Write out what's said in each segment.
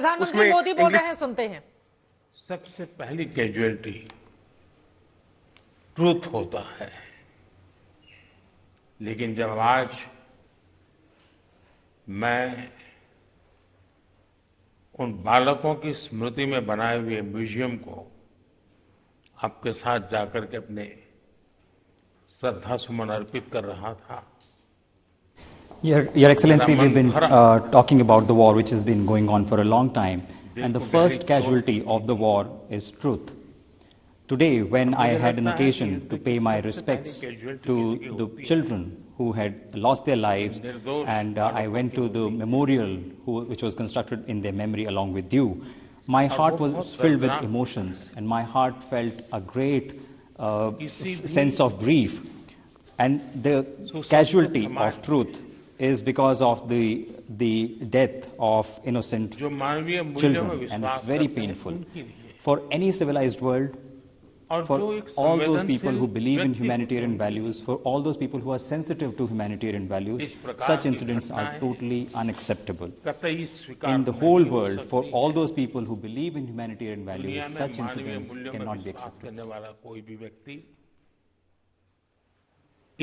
प्रधानमंत्री मोदी बोल रहे हैं, सुनते हैं। सबसे पहली कैजुअलिटी ट्रूथ होता है, लेकिन जब आज मैं उन बालकों की स्मृति में बनाए हुए म्यूजियम को आपके साथ जाकर के अपने श्रद्धा सुमन अर्पित कर रहा था, Your Excellency, we've been talking about the war which has been going on for a long time, and the first casualty of the war is truth. Today, when I had an occasion to pay my respects to the children who had lost their lives, and I went to the memorial which was constructed in their memory along with you, my heart was filled with emotions, and my heart felt a great sense of grief. And the casualty of truth is because of the death of innocent children, and it's very painful. For any civilized world, for all those people who believe in humanitarian values, for all those people who are sensitive to humanitarian values, such incidents are totally unacceptable. In the whole world, for all those people who believe in humanitarian values, such incidents cannot be accepted.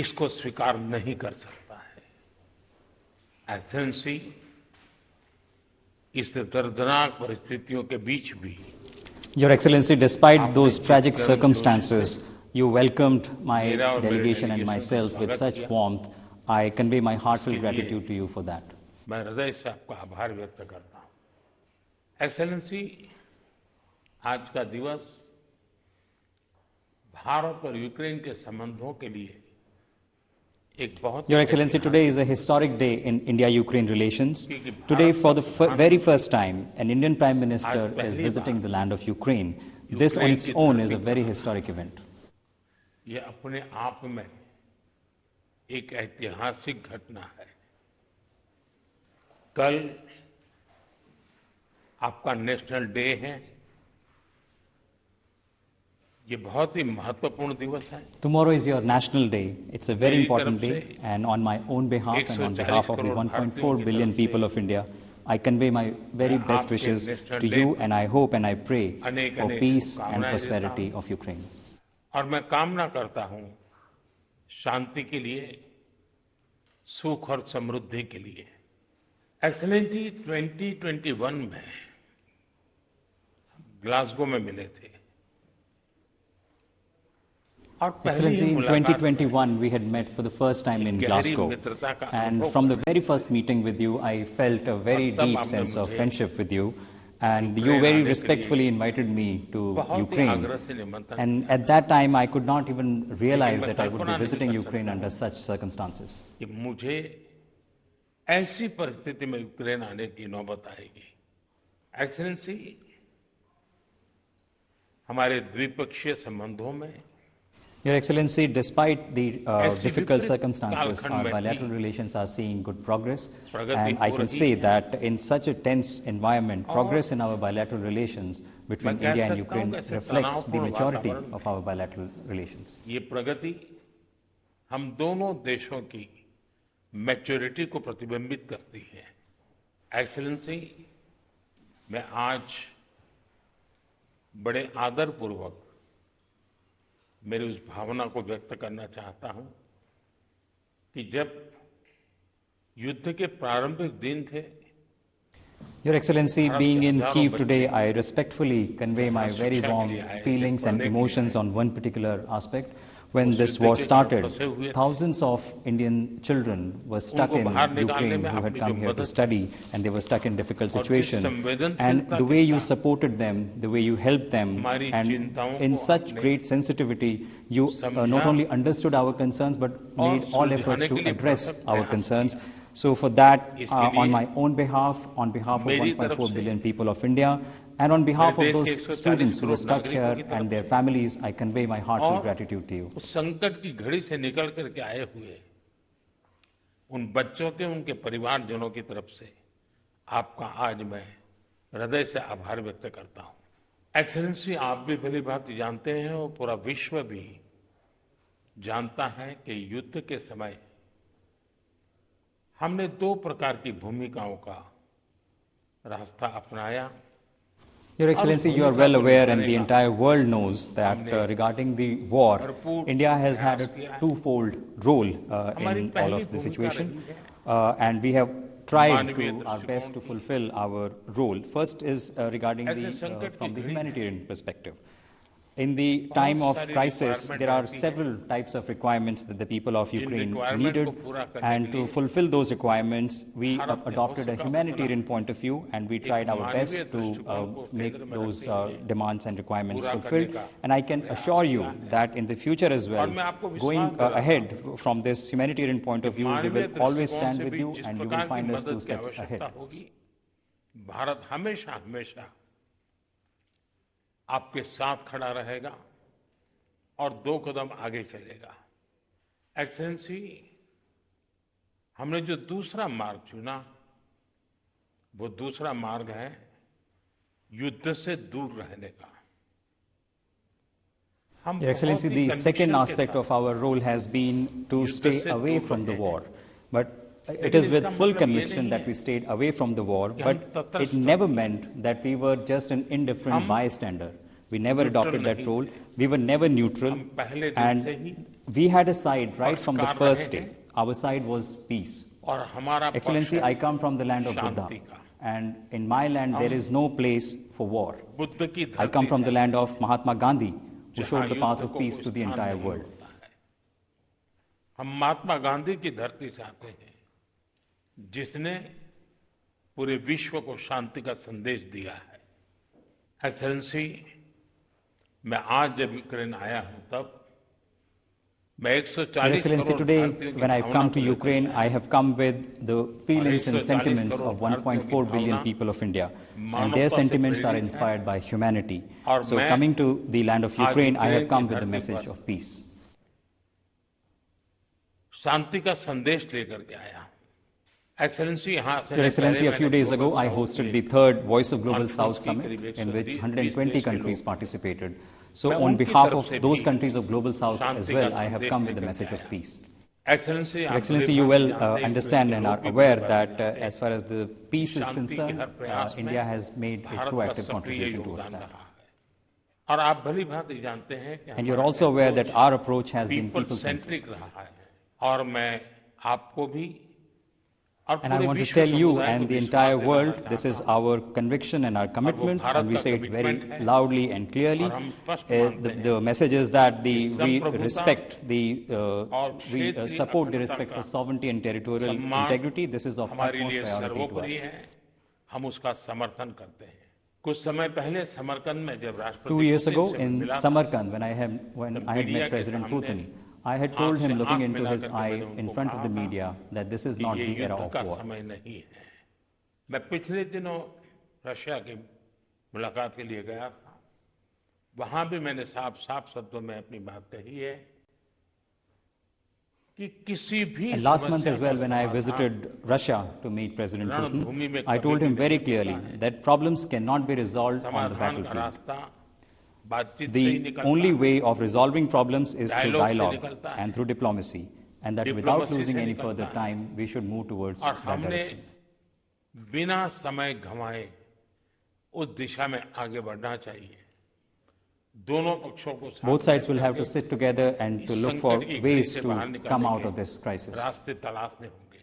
इसको स्वीकार नहीं कर सकता है। Excellency, इस दर्दनाक परिस्थितियों के बीच भी, Your Excellency, despite those tragic circumstances, you welcomed my delegation and myself with such warmth. I convey my heartfelt gratitude to you for that. मैं हृदय से आपका आभार व्यक्त करता हूं। एक्सेलेंसी, आज का दिवस भारत और यूक्रेन के संबंधों के लिए Your Excellency, today is a historic day in India-Ukraine relations. Today, for the very first time, an Indian Prime Minister is visiting the land of Ukraine. This on its own is a very historic event. ये अपने आप में एक ऐतिहासिक घटना है। कल आपका नेशनल डे है। ये बहुत ही महत्वपूर्ण दिवस है। Tomorrow is your national day. It's a very important day, and on my own behalf and on behalf of the 1.4 billion people of India, I convey my very best wishes to you, and I hope and I pray for peace and prosperity of Ukraine. और मैं कामना करता हूं शांति के लिए, सुख और समृद्धि के लिए। एक्सेलेंसी, 2021 में ग्लासगो में मिले थे। Excellency, in 2021, we had met for the first time in Glasgow. And from the very first meeting with you, I felt a very deep sense of friendship with you. And you very respectfully invited me to Ukraine. And at that time, I could not even realize that I would be visiting Ukraine under such circumstances. मुझे ऐसी परिस्थिति में Ukraine आने की नौबत आएगी। Excellency, हमारे द्विपक्षीय संबंधों में, Your Excellency, despite the difficult circumstances, our bilateral relations are seeing good progress. And I can say that in such a tense environment, progress in our bilateral relations between India and Ukraine reflects the maturity of our bilateral relations. ये प्रगति हम दोनों देशों की maturity को प्रतिबिंबित करती है। Excellency, मैं आज बड़े आदरपूर्वक मेरी उस भावना को व्यक्त करना चाहता हूं कि जब युद्ध के प्रारंभिक दिन थे, Your Excellency, being in Kyiv today, I respectfully convey my very warm feelings and emotions on one particular aspect. When this war started, thousands of Indian children were stuck in Ukraine who had come here to study, and they were stuck in difficult situations. And the way you supported them, the way you helped them, and in such great sensitivity, you not only understood our concerns, but made all efforts to address our concerns. So for that, on my own behalf, on behalf of 1.4 billion people of India, and on behalf of those students who are stuck here and their families, I convey my heartfelt gratitude to you. संकट की घड़ी से निकल करके आए हुए उन बच्चों के, उनके परिवारजनों की तरफ से आपका आज मैं हृदय से आभार व्यक्त करता हूं। एक्सेलेंसी, आप भी भली भांति जानते हैं और पूरा विश्व भी जानता है कि युद्ध के समय हमने दो प्रकार की भूमिकाओं का रास्ता अपनाया। Your Excellency, you are well aware, and the entire world knows that regarding the war, India has had a twofold role in all of the situation, and we have tried to our best to fulfill our role. First is regarding from the humanitarian perspective. In the time of crisis, there are several types of requirements that the people of Ukraine needed, and to fulfill those requirements, we adopted a humanitarian point of view, and we tried our best to make those demands and requirements fulfilled. And I can assure you that in the future as well, going ahead from this humanitarian point of view, we will always stand with you, and you will find us 2 steps ahead. Bharat हमेशा हमेशा आपके साथ खड़ा रहेगा और 2 कदम आगे चलेगा। Excellency, हमने जो दूसरा मार्ग चुना, वो दूसरा मार्ग है युद्ध से दूर रहने का। Your Excellency, the second aspect of our role has been to stay away from the war. But it is with full conviction that we stayed away from the war, but it never meant that we were just an indifferent bystander. We never adopted that role. We were never neutral. And we had a side right from the first day. Our side was peace. Excellency, I come from the land of Buddha. And in my land, there is no place for war. I come from the land of Mahatma Gandhi, who showed the path of peace to the entire world. हम महात्मा गांधी की धरती से आते हैं, जिसने पूरे विश्व को शांति का संदेश दिया है। एक्सेलेंसी, मैं आज जब यूक्रेन आया हूं तब मैं 140 Your Excellency, today when I have come to Ukraine, I have come with the feelings and sentiments of 1.4 billion people of India, and their sentiments are inspired by humanity. So coming to the land of Ukraine, I have come with the message of peace. शांति का संदेश लेकर के आया। Excellency, Your Excellency, a few days ago, I hosted the third Voice of Global South Summit, in which 120 countries participated. So on behalf of those countries of Global South as well, I have come with the message of peace. Your Excellency, you well understand and are aware that as far as the peace is concerned, India has made its proactive contribution towards that. And you're also aware that our approach has been people-centric. And I want to tell you and the entire world, this is our conviction and our commitment, and we say it very loudly and clearly. The message is that we respect we support the respect for sovereignty and territorial integrity. This is of utmost priority to us. 2 years ago in Samarkand, when I had met President Putin, I had told him, looking into his eye in front of the media, that this is not the era of war. मैं पिछले दिनों Russia की मुलाकात के लिए गया था। वहां भी मैंने साफ शब्दों में अपनी बात कही है कि किसी भी And last month as well, when I visited Russia to meet President Putin, I told him very clearly that problems cannot be resolved on the battlefield. The only way of resolving problems is through dialogue and through diplomacy, and that without losing any further time, we should move towards that direction. बिना समय गंवाए उस दिशा में आगे बढ़ना चाहिए। दोनों पक्षों को Both sides will have to sit together and to look for ways to come out of this crisis. रास्ते तलाशने होंगे।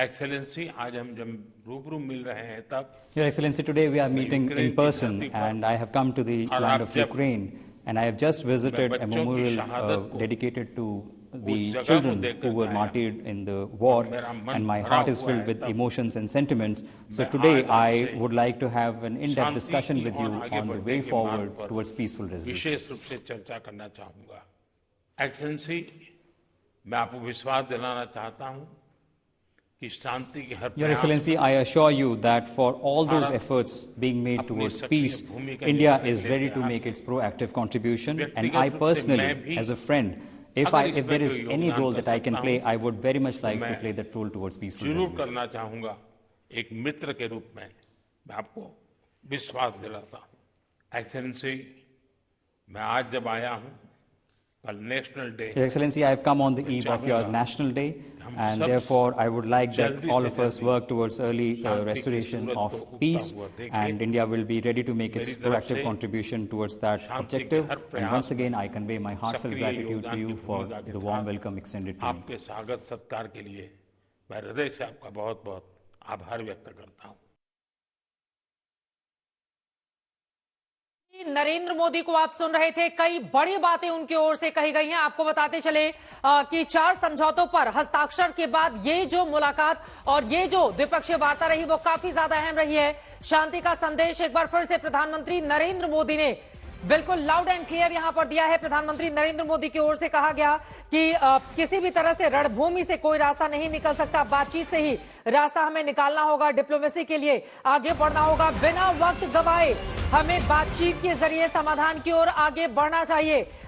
एक्सेलेंसी, आज हम जब रूबरू मिल रहे हैं तब Your Excellency, today we are meeting in person, and I have come to the land of Ukraine, and I have just visited a memorial dedicated to the children who were martyred in the war, and my heart is filled with emotions and sentiments. So today I would like to have an in-depth discussion with you on the way forward towards peaceful resolution. विशेष रूप से चर्चा करना चाहूंगा। Excellency, मैं आपको विश्वास दिलाना चाहता हूं कि शांति की हर Your Excellency, I assure you that for all those efforts being made towards peace, India is ready to make its proactive contribution, and I personally, as a friend, if there is any role that I can play, I would very much like to play that role towards peaceful resolution. करना चाहूंगा एक मित्र के रूप में मैं आपको विश्वास दिलाता हूं। एक्सेलेंसी, मैं आज जब आया हूं कल national day. Your Excellency, I have come on the eve of your National Day, and therefore I would like that all of us work towards early restoration of peace, and India will be ready to make its proactive contribution towards that objective. And once again, I convey my heartfelt gratitude to you for the warm welcome extended to me. आपके स्वागत सत्कार के लिए मैं हृदय से आपका बहुत बहुत आभार व्यक्त करता हूँ। नरेंद्र मोदी को आप सुन रहे थे। कई बड़ी बातें उनकी ओर से कही गई हैं। आपको बताते चले कि 4 समझौतों पर हस्ताक्षर के बाद ये जो मुलाकात और ये जो द्विपक्षीय वार्ता रही वो काफी ज्यादा अहम रही है। शांति का संदेश एक बार फिर से प्रधानमंत्री नरेंद्र मोदी ने बिल्कुल लाउड एंड क्लियर यहां पर दिया है। प्रधानमंत्री नरेंद्र मोदी की ओर से कहा गया कि किसी भी तरह से रणभूमि से कोई रास्ता नहीं निकल सकता, बातचीत से ही रास्ता हमें निकालना होगा, डिप्लोमेसी के लिए आगे बढ़ना होगा, बिना वक्त गवाए हमें बातचीत के जरिए समाधान की ओर आगे बढ़ना चाहिए।